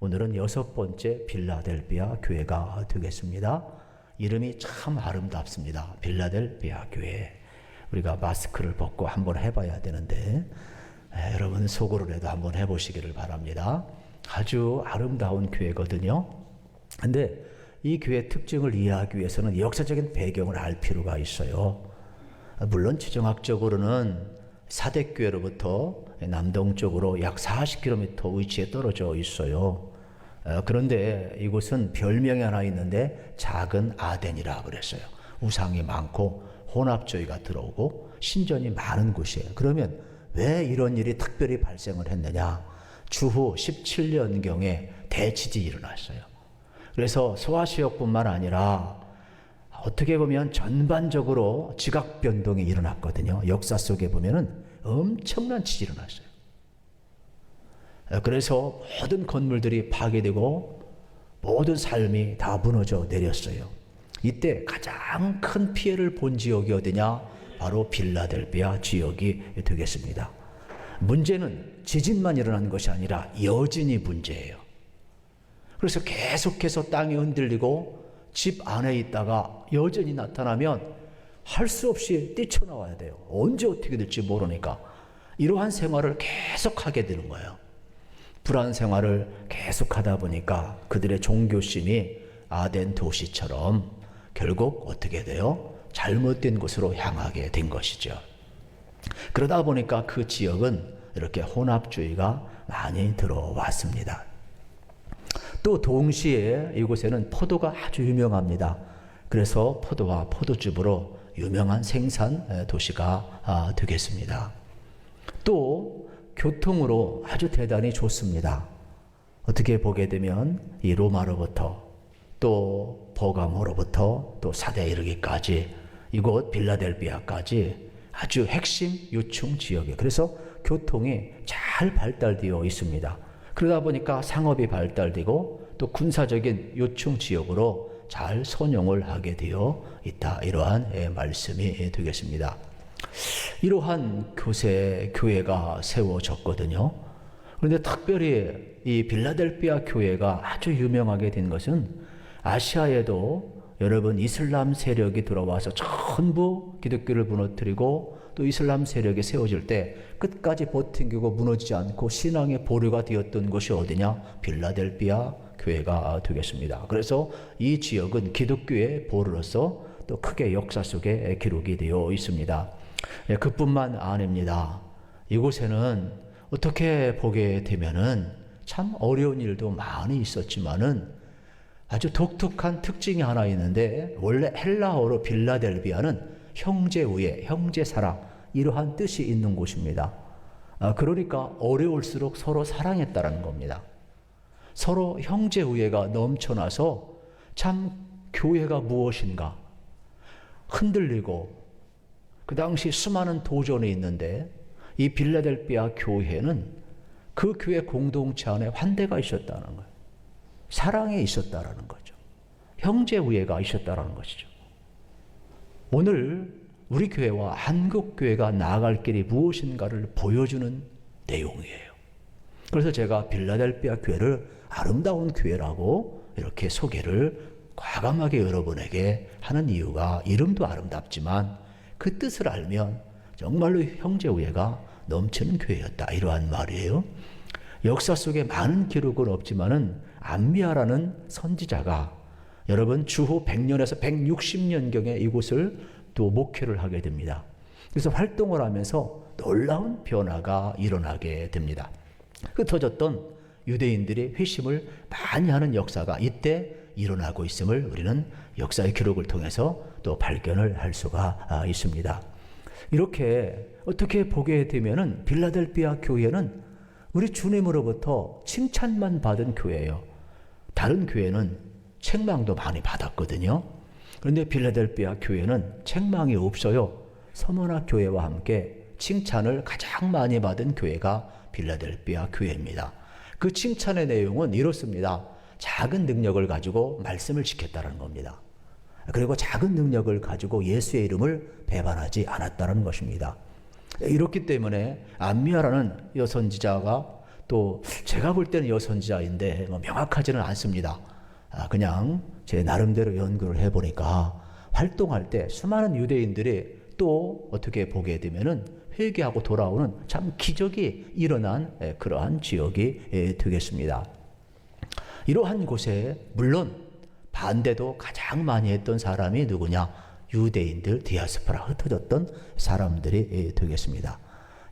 오늘은 6번째 빌라델비아 교회가 되겠습니다. 이름이 참 아름답습니다. 빌라델비아 교회. 우리가 마스크를 벗고 한번 해봐야 되는데 여러분 속으로라도 한번 해보시기를 바랍니다. 아주 아름다운 교회거든요. 근데 이 교회의 특징을 이해하기 위해서는 역사적인 배경을 알 필요가 있어요. 물론 지정학적으로는 사대교회로부터 남동쪽으로 약 40km 위치에 떨어져 있어요. 그런데 이곳은 별명이 하나 있는데 작은 아덴이라 그랬어요. 우상이 많고 혼합주의가 들어오고 신전이 많은 곳이에요. 그러면 왜 이런 일이 특별히 발생을 했느냐? 주후 17년경에 대지진이 일어났어요. 그래서 소아시아뿐만 아니라 어떻게 보면 전반적으로 지각 변동이 일어났거든요. 역사 속에 보면은 엄청난 지진이 일어났어요. 그래서 모든 건물들이 파괴되고 모든 삶이 다 무너져 내렸어요. 이때 가장 큰 피해를 본 지역이 어디냐? 바로 빌라델비아 지역이 되겠습니다. 문제는 지진만 일어난 것이 아니라 여진이 문제예요. 그래서 계속해서 땅이 흔들리고 집 안에 있다가 여진이 나타나면 할 수 없이 뛰쳐나와야 돼요. 언제 어떻게 될지 모르니까. 이러한 생활을 계속하게 되는 거예요. 불안 생활을 계속하다 보니까 그들의 종교심이 아덴 도시처럼 결국 어떻게 돼요? 잘못된 곳으로 향하게 된 것이죠. 그러다 보니까 그 지역은 이렇게 혼합주의가 많이 들어왔습니다. 또 동시에 이곳에는 포도가 아주 유명합니다. 그래서 포도와 포도즙으로 유명한 생산 도시가 되겠습니다. 또 교통으로 아주 대단히 좋습니다. 어떻게 보게 되면 이 로마로부터 또 버가모로부터 또 사대에 이르기까지 이곳 빌라델비아까지 아주 핵심 유충 지역이에요. 그래서 교통이 잘 발달되어 있습니다. 그러다 보니까 상업이 발달되고 또 군사적인 요충 지역으로 잘 선용을 하게 되어 있다. 이러한 말씀이 되겠습니다. 이러한 교회가 세워졌거든요. 그런데 특별히 이 빌라델비아 교회가 아주 유명하게 된 것은 아시아에도 여러분 이슬람 세력이 들어와서 전부 기독교를 무너뜨리고 또 이슬람 세력이 세워질 때 끝까지 버티고 무너지지 않고 신앙의 보류가 되었던 곳이 어디냐? 빌라델비아 교회가 되겠습니다. 그래서 이 지역은 기독교의 보루로서 또 크게 역사 속에 기록이 되어 있습니다. 그뿐만 아닙니다. 이곳에는 어떻게 보게 되면은 참 어려운 일도 많이 있었지만은 아주 독특한 특징이 하나 있는데 원래 헬라어로 빌라델비아는 형제우애, 형제사랑 이러한 뜻이 있는 곳입니다. 그러니까 어려울수록 서로 사랑했다라는 겁니다. 서로 형제우애가 넘쳐나서 참 교회가 무엇인가 흔들리고 그 당시 수많은 도전이 있는데 이 빌라델비아 교회는 그 교회 공동체 안에 환대가 있었다는 거예요. 사랑이 있었다라는 거죠. 형제우애가 있었다라는 것이죠. 오늘 우리 교회와 한국 교회가 나아갈 길이 무엇인가를 보여주는 내용이에요. 그래서 제가 빌라델비아 교회를 아름다운 교회라고 이렇게 소개를 과감하게 여러분에게 하는 이유가 이름도 아름답지만 그 뜻을 알면 정말로 형제우애가 넘치는 교회였다. 이러한 말이에요. 역사 속에 많은 기록은 없지만은 암미아라는 선지자가 여러분 주후 100년에서 160년경에 이곳을 또 목회를 하게 됩니다. 그래서 활동을 하면서 놀라운 변화가 일어나게 됩니다. 흩어졌던 유대인들이 회심을 많이 하는 역사가 이때 일어나고 있음을 우리는 역사의 기록을 통해서 또 발견을 할 수가 있습니다. 이렇게 어떻게 보게 되면은 빌라델비아 교회는 우리 주님으로부터 칭찬만 받은 교회예요. 다른 교회는 책망도 많이 받았거든요. 그런데 빌라델비아 교회는 책망이 없어요. 서머나 교회와 함께 칭찬을 가장 많이 받은 교회가 빌라델비아 교회입니다. 그 칭찬의 내용은 이렇습니다. 작은 능력을 가지고 말씀을 지켰다는 겁니다. 그리고 작은 능력을 가지고 예수의 이름을 배반하지 않았다는 것입니다. 이렇기 때문에 암미아라는 여선지자가 또 제가 볼 때는 여선지자인데 명확하지는 않습니다. 그냥 제 나름대로 연구를 해보니까 활동할 때 수많은 유대인들이 또 어떻게 보게 되면은 회개하고 돌아오는 참 기적이 일어난 그러한 지역이 되겠습니다. 이러한 곳에 물론 반대도 가장 많이 했던 사람이 누구냐? 유대인들, 디아스포라, 흩어졌던 사람들이 되겠습니다.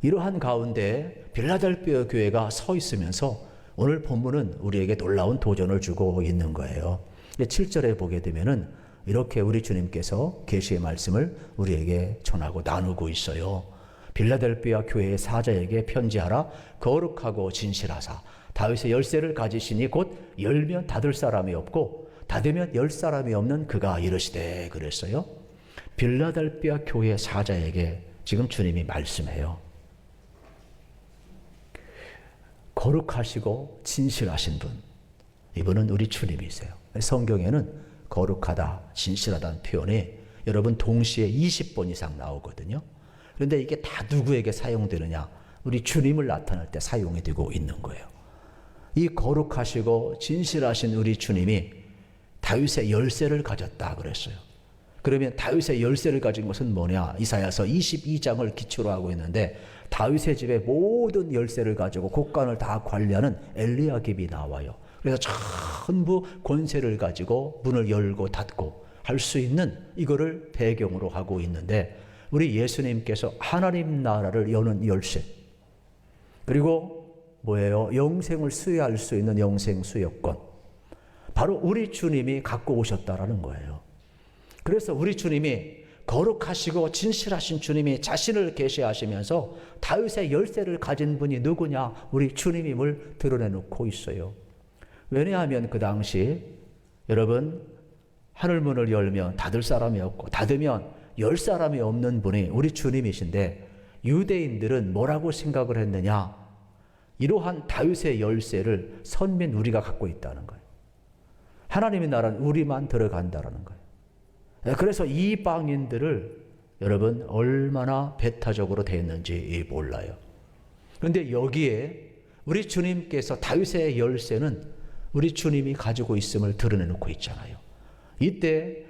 이러한 가운데 빌라델피아 교회가 서 있으면서 오늘 본문은 우리에게 놀라운 도전을 주고 있는 거예요. 7절에 보게 되면은 이렇게 우리 주님께서 계시의 말씀을 우리에게 전하고 나누고 있어요. 빌라델피아 교회의 사자에게 편지하라. 거룩하고 진실하사 다윗의 열쇠를 가지시니 곧 열면 닫을 사람이 없고 닫으면 열 사람이 없는 그가 이르시되 그랬어요. 빌라델피아 교회 사자에게 지금 주님이 말씀해요. 거룩하시고 진실하신 분, 이분은 우리 주님이세요. 성경에는 거룩하다, 진실하다는 표현이 여러분 동시에 20번 이상 나오거든요. 그런데 이게 다 누구에게 사용되느냐? 우리 주님을 나타낼 때 사용이 되고 있는 거예요. 이 거룩하시고 진실하신 우리 주님이 다윗의 열쇠를 가졌다 그랬어요. 그러면 다윗의 열쇠를 가진 것은 뭐냐? 이사야서 22장을 기초로 하고 있는데 다윗의 집의 모든 열쇠를 가지고 곳간을 다 관리하는 엘리야깁이 나와요. 그래서 전부 권세를 가지고 문을 열고 닫고 할 수 있는 이거를 배경으로 하고 있는데 우리 예수님께서 하나님 나라를 여는 열쇠, 그리고 뭐예요? 영생을 수여할 수 있는 영생 수여권, 바로 우리 주님이 갖고 오셨다라는 거예요. 그래서 우리 주님이 거룩하시고 진실하신 주님이 자신을 계시하시면서 다윗의 열쇠를 가진 분이 누구냐? 우리 주님임을 드러내놓고 있어요. 왜냐하면 그 당시 여러분 하늘문을 열면 닫을 사람이 없고 닫으면 열 사람이 없는 분이 우리 주님이신데 유대인들은 뭐라고 생각을 했느냐? 이러한 다윗의 열쇠를 선민 우리가 갖고 있다는 거예요. 하나님의 나라는 우리만 들어간다는 거예요. 그래서 이방인들을 여러분 얼마나 배타적으로 대했는지 몰라요. 그런데 여기에 우리 주님께서 다윗의 열쇠는 우리 주님이 가지고 있음을 드러내놓고 있잖아요. 이때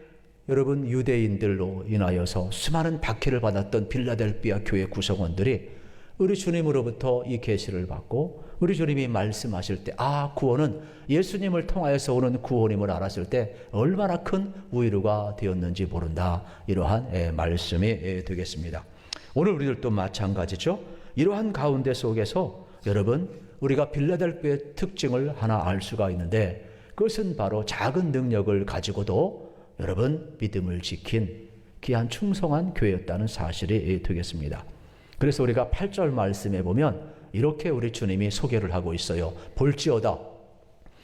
여러분 유대인들로 인하여서 수많은 박해를 받았던 빌라델피아 교회 구성원들이 우리 주님으로부터 이 계시를 받고 우리 주님이 말씀하실 때 구원은 예수님을 통하여서 오는 구원임을 알았을 때 얼마나 큰 위로가 되었는지 모른다. 이러한 말씀이 되겠습니다. 오늘 우리들도 마찬가지죠. 이러한 가운데 속에서 여러분 우리가 빌라델피아의 특징을 하나 알 수가 있는데 그것은 바로 작은 능력을 가지고도 여러분 믿음을 지킨 귀한 충성한 교회였다는 사실이 되겠습니다. 그래서 우리가 8절 말씀에 보면 이렇게 우리 주님이 소개를 하고 있어요. 볼지어다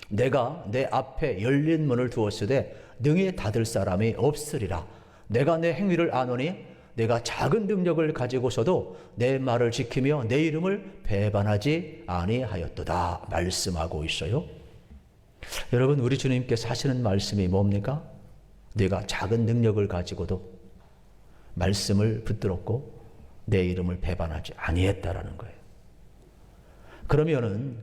내가 내 앞에 열린 문을 두었으되 능히 닫을 사람이 없으리라. 내가 내 행위를 아노니 내가 작은 능력을 가지고서도 내 말을 지키며 내 이름을 배반하지 아니하였도다 말씀하고 있어요. 여러분 우리 주님께서 하시는 말씀이 뭡니까? 내가 작은 능력을 가지고도 말씀을 붙들었고 내 이름을 배반하지 아니했다라는 거예요. 그러면은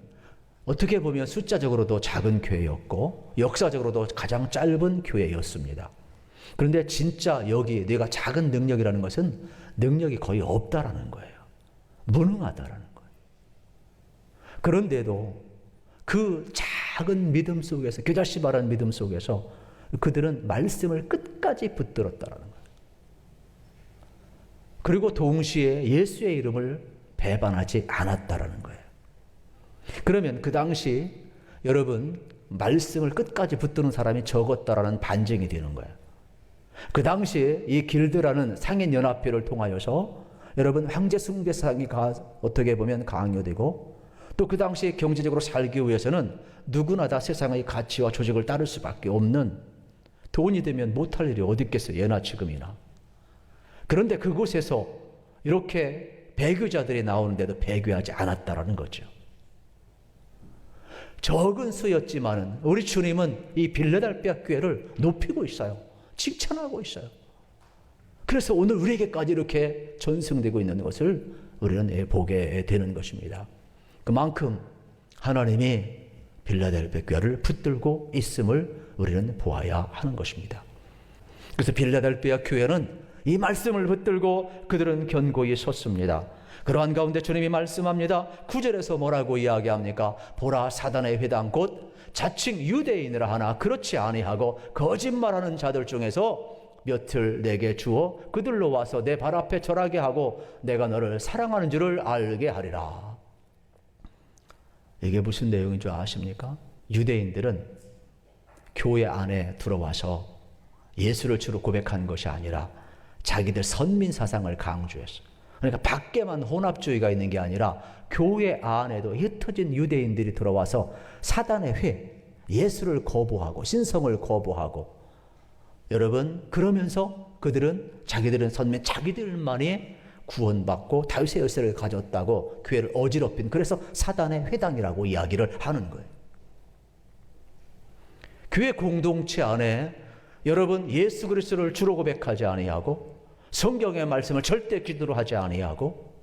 어떻게 보면 숫자적으로도 작은 교회였고 역사적으로도 가장 짧은 교회였습니다. 그런데 진짜 여기 내가 작은 능력이라는 것은 능력이 거의 없다라는 거예요. 무능하다라는 거예요. 그런데도 그 작은 믿음 속에서 겨자씨바란 믿음 속에서 그들은 말씀을 끝까지 붙들었다라는 거예요. 그리고 동시에 예수의 이름을 배반하지 않았다라는 거예요. 그러면 그 당시 여러분 말씀을 끝까지 붙드는 사람이 적었다라는 반증이 되는 거예요. 그 당시에 이 길드라는 상인연합회를 통하여서 여러분 황제 숭배상이 어떻게 보면 강요되고 또 그 당시에 경제적으로 살기 위해서는 누구나 다 세상의 가치와 조직을 따를 수밖에 없는 돈이 되면 못할 일이 어디 있겠어요. 예나 지금이나. 그런데 그곳에서 이렇게 배교자들이 나오는데도 배교하지 않았다라는 거죠. 적은 수였지만은 우리 주님은 이 빌라델피아 교회를 높이고 있어요. 칭찬하고 있어요. 그래서 오늘 우리에게까지 이렇게 전승되고 있는 것을 우리는 보게 되는 것입니다. 그만큼 하나님이 빌라델비아 교회를 붙들고 있음을 우리는 보아야 하는 것입니다. 그래서 빌라델비아 교회는 이 말씀을 붙들고 그들은 견고히 섰습니다. 그러한 가운데 주님이 말씀합니다. 9절에서 뭐라고 이야기합니까? 보라, 사단의 회당 곧 자칭 유대인이라 하나 그렇지 아니하고 거짓말하는 자들 중에서 몇을 내게 주어 그들로 와서 내 발 앞에 절하게 하고 내가 너를 사랑하는 줄을 알게 하리라. 이게 무슨 내용인 줄 아십니까? 유대인들은 교회 안에 들어와서 예수를 주로 고백한 것이 아니라 자기들 선민 사상을 강조했어요. 그러니까 밖에만 혼합주의가 있는 게 아니라 교회 안에도 흩어진 유대인들이 들어와서 사단의 회, 예수를 거부하고 신성을 거부하고, 여러분, 그러면서 그들은 자기들은 선민, 자기들만이 구원받고 다윗의 열쇠를 가졌다고 교회를 어지럽힌, 그래서 사단의 회당이라고 이야기를 하는 거예요. 교회 공동체 안에 여러분 예수 그리스도를 주로 고백하지 아니하고 성경의 말씀을 절대 기도로 하지 아니하고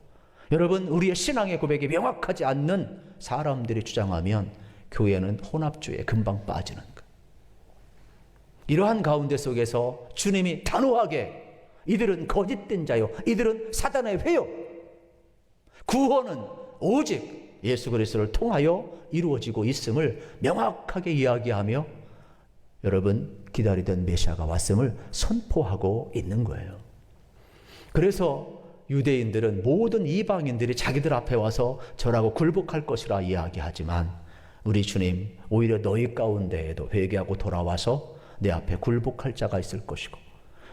여러분 우리의 신앙의 고백이 명확하지 않는 사람들이 주장하면 교회는 혼합주의에 금방 빠지는 거예요. 이러한 가운데 속에서 주님이 단호하게 이들은 거짓된 자요, 이들은 사단의 회요, 구원은 오직 예수 그리스도를 통하여 이루어지고 있음을 명확하게 이야기하며 여러분 기다리던 메시아가 왔음을 선포하고 있는 거예요. 그래서 유대인들은 모든 이방인들이 자기들 앞에 와서 절하고 굴복할 것이라 이야기하지만 우리 주님 오히려 너희 가운데에도 회개하고 돌아와서 내 앞에 굴복할 자가 있을 것이고,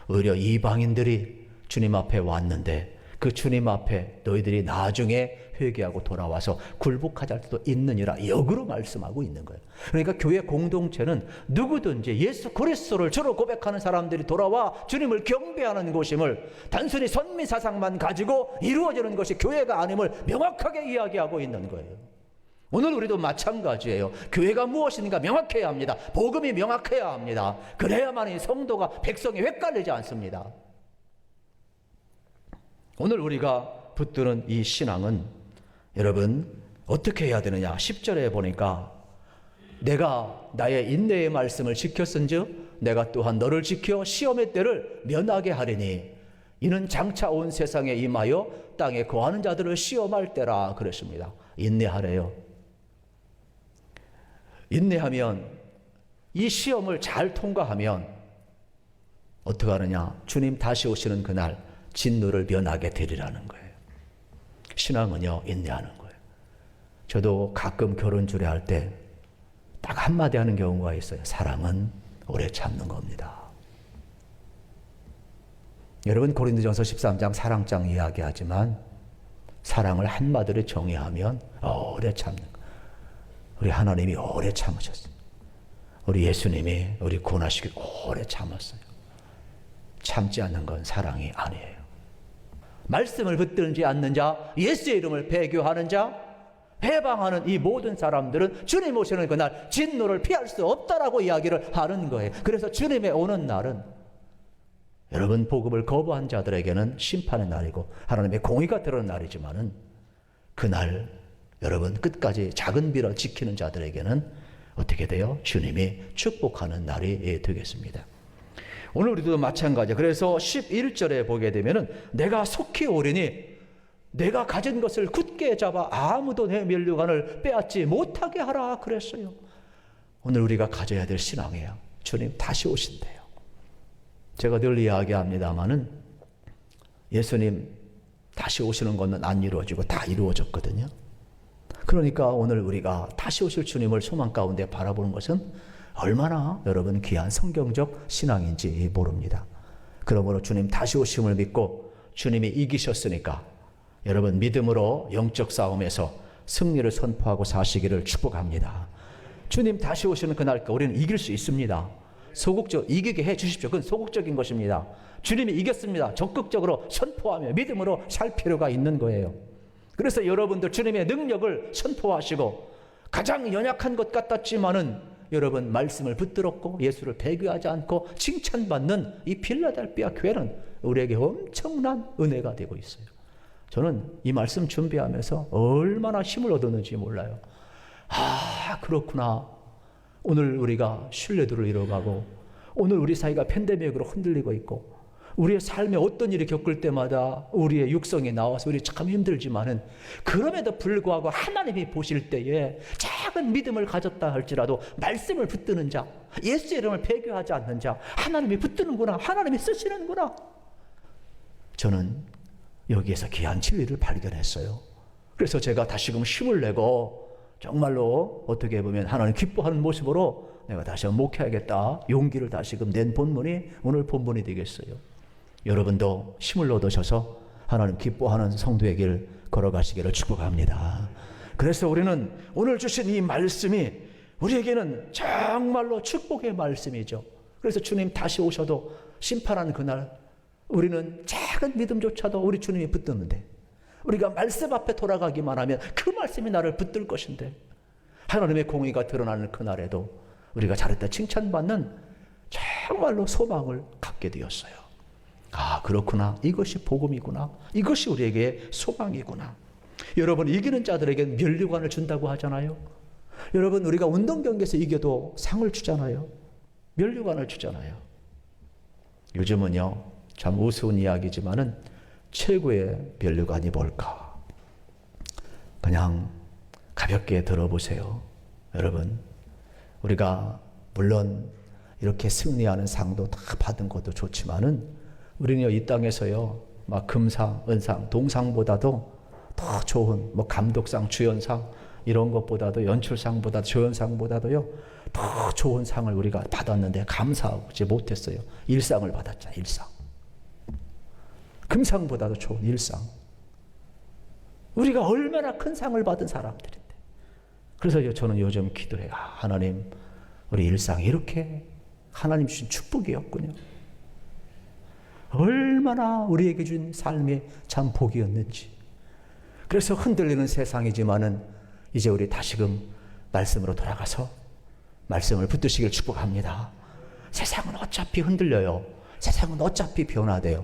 오히려 이방인들이 주님 앞에 왔는데 그 주님 앞에 너희들이 나중에 회개하고 돌아와서 굴복하자 할 수도 있느니라 역으로 말씀하고 있는 거예요. 그러니까 교회 공동체는 누구든지 예수 그리스도를 주로 고백하는 사람들이 돌아와 주님을 경배하는 곳임을, 단순히 선민 사상만 가지고 이루어지는 것이 교회가 아님을 명확하게 이야기하고 있는 거예요. 오늘 우리도 마찬가지예요. 교회가 무엇인가 명확해야 합니다. 복음이 명확해야 합니다. 그래야만이 성도가, 백성이 헷갈리지 않습니다. 오늘 우리가 붙드는 이 신앙은 여러분 어떻게 해야 되느냐? 10절에 보니까 내가 나의 인내의 말씀을 지켰은즉 내가 또한 너를 지켜 시험의 때를 면하게 하리니 이는 장차 온 세상에 임하여 땅에 거하는 자들을 시험할 때라 그랬습니다. 인내하래요. 인내하면, 이 시험을 잘 통과하면 어떻게 하느냐? 주님 다시 오시는 그날 진노를 면하게 되리라는 거예요. 신앙은요, 인내하는 거예요. 저도 가끔 결혼 주례할 때 딱 한마디 하는 경우가 있어요. 사랑은 오래 참는 겁니다. 여러분 고린도전서 13장 사랑장 이야기하지만 사랑을 한마디로 정의하면 오래 참는 거예요. 우리 하나님이 오래 참으셨어요. 우리 예수님이 우리 구원하시길 오래 참았어요. 참지 않는 건 사랑이 아니에요. 말씀을 붙들지 않는 자, 예수의 이름을 배교하는 자, 해방하는 이 모든 사람들은 주님 오시는 그날 진노를 피할 수 없다라고 이야기를 하는 거예요. 그래서 주님의 오는 날은 여러분 복음을 거부한 자들에게는 심판의 날이고 하나님의 공의가 드러나는 날이지만은 그날 여러분 끝까지 작은 비를 지키는 자들에게는 어떻게 돼요? 주님이 축복하는 날이 되겠습니다. 오늘 우리도 마찬가지야. 그래서 11절에 보게 되면은 내가 속히 오리니 내가 가진 것을 굳게 잡아 아무도 내 면류관을 빼앗지 못하게 하라 그랬어요. 오늘 우리가 가져야 될 신앙이에요. 주님 다시 오신대요. 제가 늘 이야기합니다마는 예수님 다시 오시는 것은 안 이루어지고 다 이루어졌거든요. 그러니까 오늘 우리가 다시 오실 주님을 소망 가운데 바라보는 것은 얼마나 여러분 귀한 성경적 신앙인지 모릅니다. 그러므로 주님 다시 오심을 믿고 주님이 이기셨으니까 여러분 믿음으로 영적 싸움에서 승리를 선포하고 사시기를 축복합니다. 주님 다시 오시는 그날 우리는 이길 수 있습니다. 소극적 이기게 해 주십시오. 그건 소극적인 것입니다. 주님이 이겼습니다. 적극적으로 선포하며 믿음으로 살 필요가 있는 거예요. 그래서 여러분들 주님의 능력을 선포하시고 가장 연약한 것 같았지만은 여러분 말씀을 붙들었고 예수를 배교하지 않고 칭찬받는 이 빌라델비아 교회는 우리에게 엄청난 은혜가 되고 있어요. 저는 이 말씀 준비하면서 얼마나 힘을 얻었는지 몰라요. 아, 그렇구나. 오늘 우리가 신뢰도를 잃어가고, 오늘 우리 사이가 팬데믹으로 흔들리고 있고, 우리의 삶에 어떤 일이 겪을 때마다 우리의 육성이 나와서 우리 참 힘들지만은, 그럼에도 불구하고 하나님이 보실 때에 작은 믿음을 가졌다 할지라도 말씀을 붙드는 자, 예수의 이름을 배교하지 않는 자, 하나님이 붙드는구나, 하나님이 쓰시는구나. 저는 여기에서 귀한 진리를 발견했어요. 그래서 제가 다시금 힘을 내고 정말로 어떻게 보면 하나님 기뻐하는 모습으로 내가 다시 한번 목회하겠다 용기를 다시금 낸 본문이 오늘 본문이 되겠어요. 여러분도 힘을 얻으셔서 하나님 기뻐하는 성도의 길 걸어가시기를 축복합니다. 그래서 우리는 오늘 주신 이 말씀이 우리에게는 정말로 축복의 말씀이죠. 그래서 주님 다시 오셔도 심판하는 그날 우리는 작은 믿음조차도 우리 주님이 붙드는데, 우리가 말씀 앞에 돌아가기만 하면 그 말씀이 나를 붙들 것인데, 하나님의 공의가 드러나는 그날에도 우리가 잘했다 칭찬받는 정말로 소망을 갖게 되었어요. 아, 그렇구나. 이것이 복음이구나. 이것이 우리에게 소망이구나. 여러분, 이기는 자들에게 면류관을 준다고 하잖아요. 여러분, 우리가 운동 경기에서 이겨도 상을 주잖아요. 면류관을 주잖아요. 요즘은요, 참 우스운 이야기지만은 최고의 면류관이 뭘까? 그냥 가볍게 들어보세요. 여러분, 우리가 물론 이렇게 승리하는 상도 다 받은 것도 좋지만은 우리는 이 땅에서요, 막 금상, 은상, 동상보다도 더 좋은 뭐 감독상, 주연상 이런 것보다도, 연출상보다, 조연상보다도요 더 좋은 상을 우리가 받았는데 감사하지 못했어요. 일상을 받았잖아요. 일상. 금상보다도 좋은 일상. 우리가 얼마나 큰 상을 받은 사람들인데. 그래서 저는 요즘 기도해요. 아, 하나님, 우리 일상이 이렇게 하나님 주신 축복이었군요. 얼마나 우리에게 준 삶이 참 복이었는지. 그래서 흔들리는 세상이지만은 이제 우리 다시금 말씀으로 돌아가서 말씀을 붙드시길 축복합니다. 세상은 어차피 흔들려요. 세상은 어차피 변화돼요.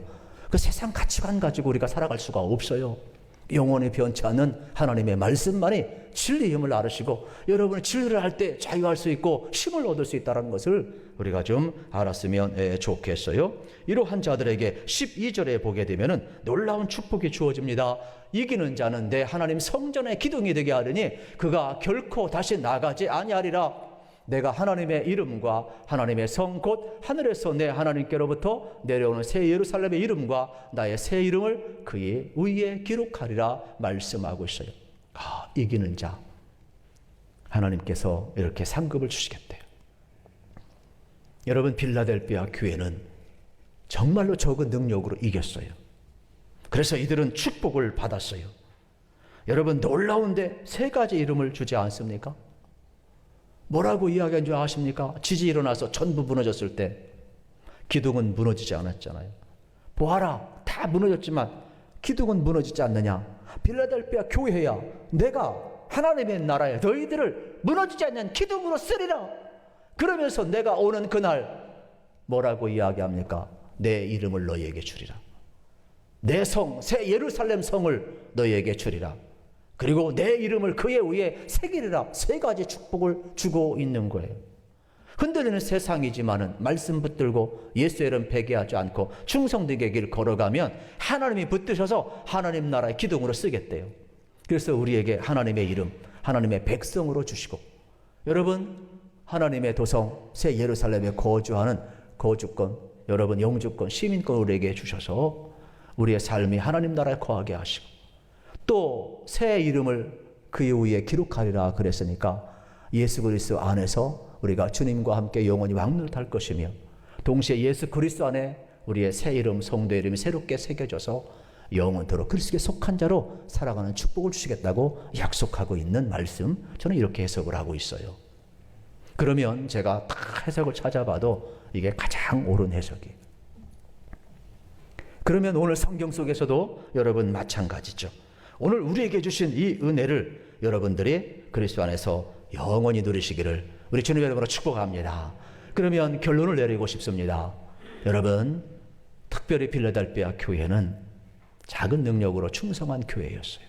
그 세상 가치관 가지고 우리가 살아갈 수가 없어요. 영원히 변치 않는 하나님의 말씀만이 진리임을 알으시고, 여러분이 진리를 할 때 자유할 수 있고 힘을 얻을 수 있다는 것을 우리가 좀 알았으면 좋겠어요. 이러한 자들에게 12절에 보게 되면은 놀라운 축복이 주어집니다. 이기는 자는 내 하나님 성전의 기둥이 되게 하리니 그가 결코 다시 나가지 아니하리라. 내가 하나님의 이름과 하나님의 성 곧 하늘에서 내 하나님께로부터 내려오는 새 예루살렘의 이름과 나의 새 이름을 그의 위에 기록하리라 말씀하고 있어요. 아, 이기는 자 하나님께서 이렇게 상급을 주시겠대요. 여러분, 빌라델비아 교회는 정말로 적은 능력으로 이겼어요. 그래서 이들은 축복을 받았어요. 여러분, 놀라운데 세 가지 이름을 주지 않습니까? 뭐라고 이야기한 줄 아십니까? 지진이 일어나서 전부 무너졌을 때 기둥은 무너지지 않았잖아요. 보아라, 다 무너졌지만 기둥은 무너지지 않느냐. 빌라델비아 교회야, 내가 하나님의 나라에 너희들을 무너지지 않는 기둥으로 쓰리라. 그러면서 내가 오는 그날 뭐라고 이야기합니까? 내 이름을 너희에게 주리라. 내 성, 새 예루살렘 성을 너희에게 주리라. 그리고 내 이름을 그의 위에 새기리라. 세 가지 축복을 주고 있는 거예요. 흔들리는 세상이지만은 말씀 붙들고 예수의 이름 배개하지 않고 충성되게 길 걸어가면 하나님이 붙드셔서 하나님 나라의 기둥으로 쓰겠대요. 그래서 우리에게 하나님의 이름, 하나님의 백성으로 주시고, 여러분, 하나님의 도성 새 예루살렘에 거주하는 거주권, 여러분 영주권, 시민권을 우리에게 주셔서 우리의 삶이 하나님 나라에 거하게 하시고, 또 새 이름을 그의 위에 기록하리라 그랬으니까 예수 그리스도 안에서 우리가 주님과 함께 영원히 왕노릇할 것이며, 동시에 예수 그리스도 안에 우리의 새 이름, 성도의 이름이 새롭게 새겨져서 영원토록 그리스도에 속한 자로 살아가는 축복을 주시겠다고 약속하고 있는 말씀, 저는 이렇게 해석을 하고 있어요. 그러면 제가 다 해석을 찾아봐도 이게 가장 옳은 해석이에요. 그러면 오늘 성경 속에서도 여러분 마찬가지죠. 오늘 우리에게 주신 이 은혜를 여러분들이 그리스도 안에서 영원히 누리시기를 우리 주님 여러분으로 축복합니다. 그러면 결론을 내리고 싶습니다. 여러분, 특별히 빌라델비아 교회는 작은 능력으로 충성한 교회였어요.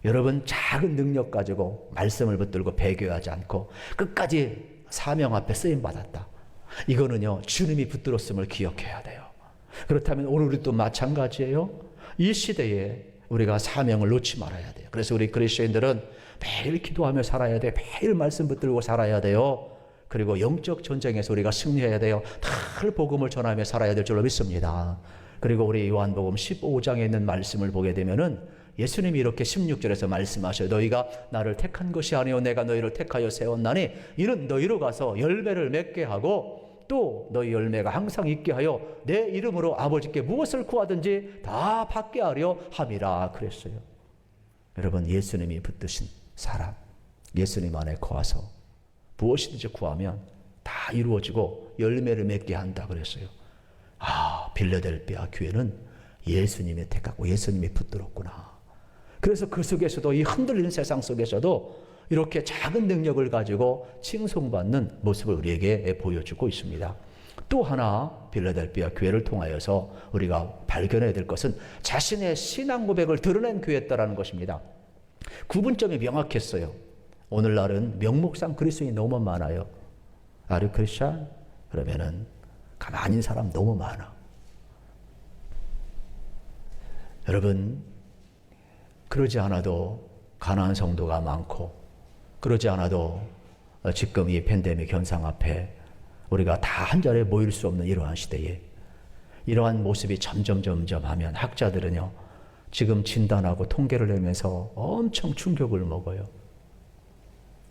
여러분, 작은 능력 가지고 말씀을 붙들고 배교하지 않고 끝까지 사명 앞에 쓰임 받았다. 이거는요, 주님이 붙들었음을 기억해야 돼요. 그렇다면 오늘 우리도 마찬가지예요. 이 시대에 우리가 사명을 놓지 말아야 돼요. 그래서 우리 그리스도인들은 매일 기도하며 살아야 돼요. 매일 말씀 붙들고 살아야 돼요. 그리고 영적 전쟁에서 우리가 승리해야 돼요. 늘 복음을 전하며 살아야 될 줄로 믿습니다. 그리고 우리 요한복음 15장에 있는 말씀을 보게 되면은 예수님이 이렇게 16절에서 말씀하셔요. 너희가 나를 택한 것이 아니요 내가 너희를 택하여 세웠나니 이는 너희로 가서 열매를 맺게 하고 또 너희 열매가 항상 있게 하여 내 이름으로 아버지께 무엇을 구하든지 다 받게 하려 함이라 그랬어요. 여러분, 예수님이 붙드신 사람, 예수님 안에 거하서 무엇이든지 구하면 다 이루어지고 열매를 맺게 한다 그랬어요. 아, 빌라델비아 교회는 예수님이 택하고 예수님이 붙들었구나. 그래서 그 속에서도, 이 흔들리는 세상 속에서도 이렇게 작은 능력을 가지고 칭송받는 모습을 우리에게 보여주고 있습니다. 또 하나 빌라델비아 교회를 통하여서 우리가 발견해야 될 것은 자신의 신앙 고백을 드러낸 교회였다라는 것입니다. 구분점이 명확했어요. 오늘날은 명목상 그리스도인이 너무 많아요. 아류 크리스찬? 그러면은 가만히 있는 사람 너무 많아. 여러분, 그러지 않아도 가난한 성도가 많고, 그러지 않아도 지금 이 팬데믹 현상 앞에 우리가 다 한 자리에 모일 수 없는 이러한 시대에 이러한 모습이 점점 하면 학자들은요, 지금 진단하고 통계를 내면서 엄청 충격을 먹어요.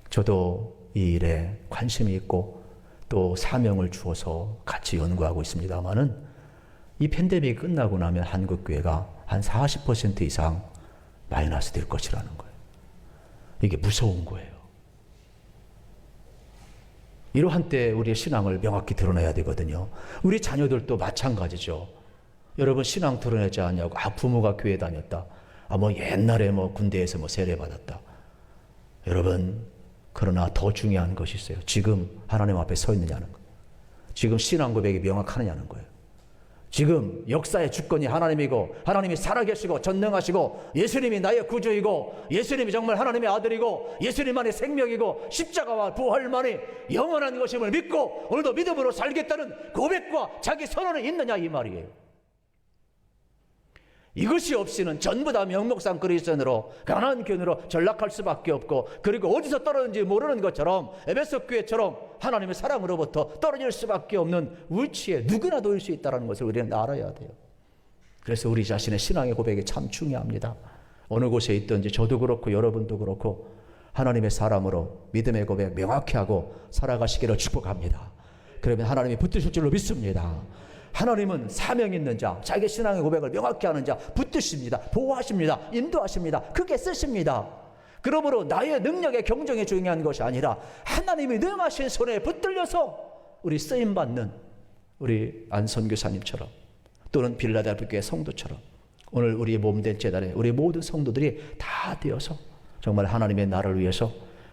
저도 이 일에 관심이 있고 또 사명을 주어서 같이 연구하고 있습니다만은 이 팬데믹이 끝나고 나면 한국 교회가 한 40% 이상 마이너스 될 것이라는 거예요. 이게 무서운 거예요. 이러한 때 우리의 신앙을 명확히 드러내야 되거든요. 우리 자녀들도 마찬가지죠. 여러분, 신앙 드러내지 않냐고. 아, 부모가 교회 다녔다. 아, 뭐 옛날에 뭐 군대에서 뭐 세례 받았다. 여러분, 그러나 더 중요한 것이 있어요. 지금 하나님 앞에 서 있느냐는 거예요. 지금 신앙 고백이 명확하느냐는 거예요. 지금 역사의 주권이 하나님이고 하나님이 살아계시고 전능하시고 예수님이 나의 구주이고 예수님이 정말 하나님의 아들이고 예수님만의 생명이고 십자가와 부활만이 영원한 것임을 믿고 오늘도 믿음으로 살겠다는 고백과 자기 선언이 있느냐 이 말이에요. 이것이 없이는 전부 다 명목상 그리스도인으로 가난한 교인으로 전락할 수밖에 없고, 그리고 어디서 떨어졌는지 모르는 것처럼 에베소 교회처럼 하나님의 사랑으로부터 떨어질 수밖에 없는 위치에 누구나 놓일 수 있다는 것을 우리는 알아야 돼요. 그래서 우리 자신의 신앙의 고백이 참 중요합니다. 어느 곳에 있든지 저도 그렇고 여러분도 그렇고 하나님의 사람으로 믿음의 고백 명확히 하고 살아가시기를 축복합니다. 그러면 하나님이 붙드실 줄로 믿습니다. 하나님은 사명 있는 자, 자기 신앙의 고백을 명확히 하는 자 붙드십니다. 보호하십니다. 인도하십니다. 크게 쓰십니다. 그러므로 나의 능력의 경정이 중요한 것이 아니라 하나님이 능하신 손에 붙들려서 우리 쓰임받는 우리 안 선교사님처럼 또는 빌라델비아 교회 성도처럼 오늘 우리의 몸된 제단에 우리 모든 성도들이 다 되어서 정말 하나님의 나라를 위해서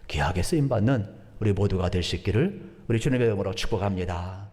귀하게 쓰임받는 우리 모두가 될 수 있기를 우리 주님의 이름으로 축복합니다.